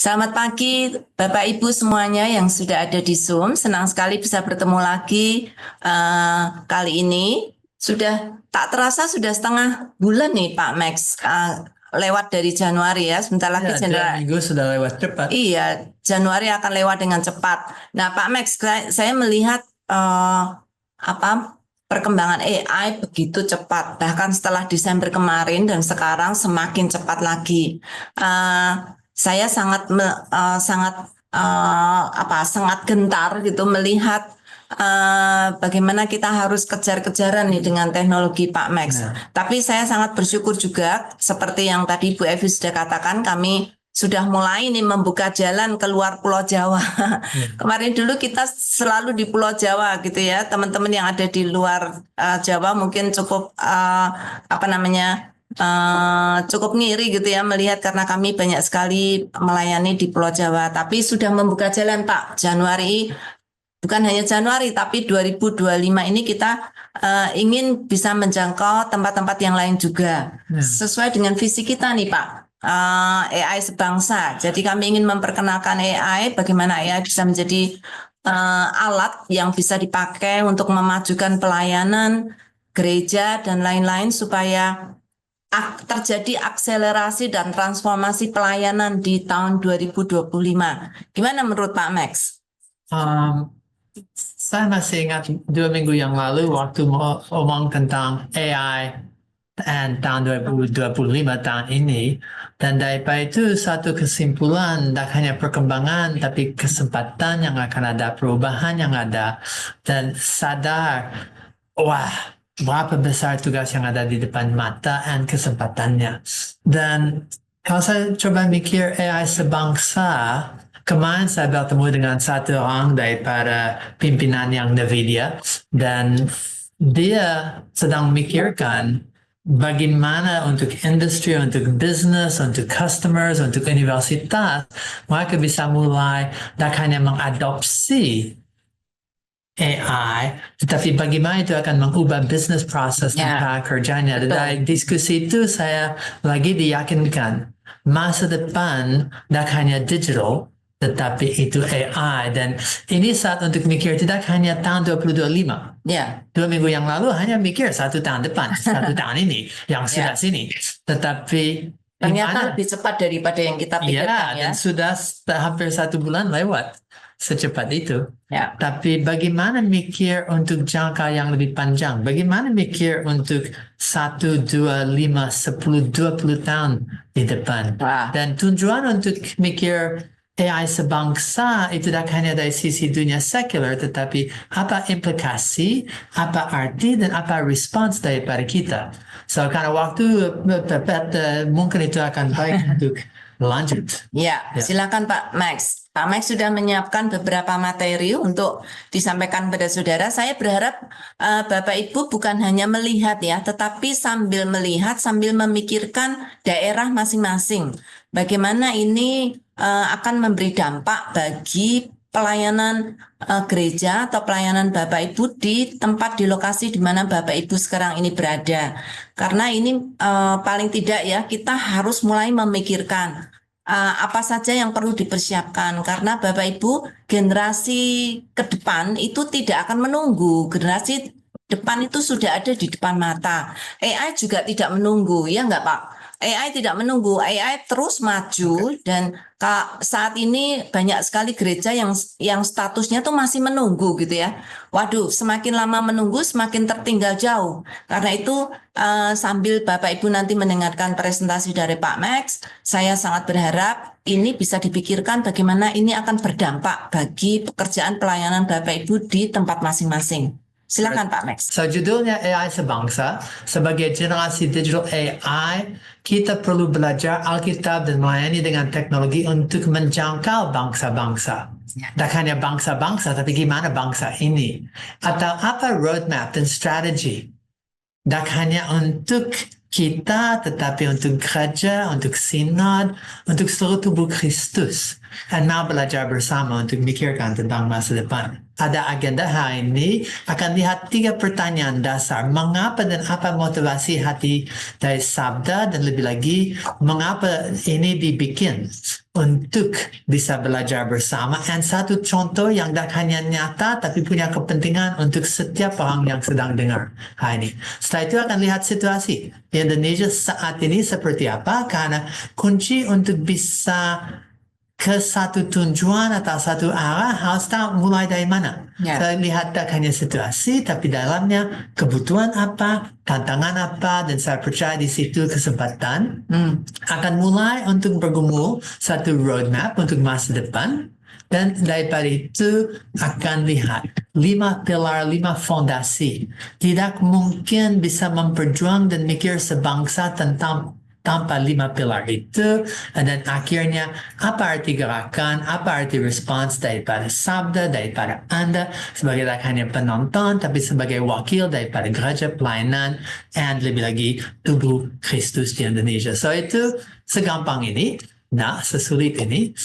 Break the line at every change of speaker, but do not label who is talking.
Selamat pagi Bapak Ibu semuanya yang sudah ada di Zoom. Senang sekali bisa bertemu lagi kali ini. Sudah tak terasa sudah setengah bulan nih Pak Max, lewat dari Januari ya. Sebentar lagi
Ya, 2 minggu sudah lewat cepat.
Iya, Januari akan lewat dengan cepat. Nah Pak Max, saya melihat perkembangan AI begitu cepat. Bahkan setelah Desember kemarin dan sekarang semakin cepat lagi. Saya sangat gentar gitu melihat bagaimana kita harus kejar-kejaran nih dengan teknologi Pak Max.
Nah,
Tapi saya sangat bersyukur juga seperti yang tadi Bu Evi sudah katakan, kami sudah mulai nih membuka jalan keluar Pulau Jawa. Kemarin dulu kita selalu di Pulau Jawa gitu ya. Teman-teman yang ada di luar Jawa mungkin cukup cukup ngiri gitu ya melihat karena kami banyak sekali melayani di Pulau Jawa. Tapi sudah membuka jalan Pak. Januari, bukan hanya Januari, tapi 2025 ini kita ingin bisa menjangkau tempat-tempat yang lain juga. Sesuai dengan visi kita nih Pak, AI sebangsa. Jadi kami ingin memperkenalkan AI, bagaimana AI bisa menjadi alat yang bisa dipakai untuk memajukan pelayanan gereja dan lain-lain supaya terjadi akselerasi dan transformasi pelayanan di tahun 2025. Gimana menurut Pak Max?
Saya masih ingat 2 minggu yang lalu waktu mau ngomong tentang AI dan tahun 2025 tahun ini, dan daripada itu satu kesimpulan, tak hanya perkembangan tapi kesempatan yang akan ada, perubahan yang ada, dan sadar wah berapa besar tugas yang ada di depan mata dan kesempatannya. Dan kalau saya coba mikir AI sebangsa, kemarin saya bertemu dengan satu orang daripada pimpinan yang NVIDIA, dan dia sedang memikirkan bagaimana untuk industri, untuk bisnis, untuk customers, untuk universitas, mereka bisa mulai tak hanya mengadopsi AI, tetapi bagaimana itu akan mengubah bisnis proses dan cara kerjanya. Dan dari diskusi itu saya lagi diyakinkan masa depan tak hanya digital, tetapi itu AI. Dan ini saat untuk mikir tidak hanya tahun 2025. 2 minggu yang lalu hanya mikir 1 tahun depan, 1 tahun ini, yang sudah sini. Tetapi
ternyata lebih cepat daripada yang kita pikirkan ya.
Dan sudah hampir 1 bulan lewat. Secepat itu. Tapi bagaimana mikir untuk jangka yang lebih panjang? Bagaimana mikir untuk 1, 2, 5, 10, 20 tahun di depan? Dan tujuan untuk mikir AI sebangsa itu tidak hanya dari sisi dunia sekuler, tetapi apa implikasi, apa arti, dan apa respons daripada kita. So, karena waktu mungkin itu akan baik untuk lanjut.
Silakan Pak Max. Pak Max sudah menyiapkan beberapa materi untuk disampaikan pada saudara. Saya berharap Bapak Ibu bukan hanya melihat ya, tetapi sambil melihat, sambil memikirkan daerah masing-masing. Bagaimana ini akan memberi dampak bagi pelayanan gereja atau pelayanan Bapak Ibu di tempat, di lokasi di mana Bapak Ibu sekarang ini berada. Karena ini paling tidak ya, kita harus mulai memikirkan apa saja yang perlu dipersiapkan, karena Bapak Ibu generasi ke depan itu tidak akan menunggu. Generasi depan itu sudah ada di depan mata. AI juga tidak menunggu, ya enggak Pak? AI tidak menunggu, AI terus maju. Dan saat ini banyak sekali gereja yang statusnya tuh masih menunggu gitu ya. Waduh, semakin lama menunggu semakin tertinggal jauh. Karena itu sambil Bapak Ibu nanti mendengarkan presentasi dari Pak Max, saya sangat berharap ini bisa dipikirkan bagaimana ini akan berdampak bagi pekerjaan pelayanan Bapak Ibu di tempat masing-masing. Silakan Pak Max.
So, judulnya AI sebangsa. Sebagai generasi digital AI, kita perlu belajar Alkitab dan melayani dengan teknologi untuk menjangkau bangsa-bangsa. Tak hanya bangsa-bangsa, tapi gimana bangsa ini? Atau apa roadmap dan strategi? Tak hanya untuk kita, tetapi untuk gereja, untuk sinod, untuk seluruh tubuh Kristus. dan mau belajar bersama untuk memikirkan tentang masa depan. Pada agenda hari ini akan lihat 3 pertanyaan dasar. Mengapa dan apa motivasi hati dari sabda, dan lebih lagi mengapa ini dibikin untuk bisa belajar bersama, dan satu contoh yang tak hanya nyata tapi punya kepentingan untuk setiap orang yang sedang dengar hari ini. Setelah itu akan lihat situasi Indonesia saat ini seperti apa, karena kunci untuk bisa ke satu tujuan atau satu arah harus tahu mulai dari mana.
Ya.
Saya lihat tak hanya situasi, tapi dalamnya kebutuhan apa, tantangan apa, dan saya percaya di situ kesempatan akan mulai untuk bergumul satu roadmap untuk masa depan. Dan daripada itu akan lihat 5 pilar, 5 fondasi. Tidak mungkin bisa memperjuang dan mikir sebangsa tanpa 5 pilar itu, dan akhirnya apa arti gerakan, apa arti respons daripada sabda, daripada Anda sebagai tak hanya penonton tapi sebagai wakil daripada gereja pelayanan, dan lebih lagi tubuh Kristus di Indonesia. So itu segampang ini, nah sesulit ini,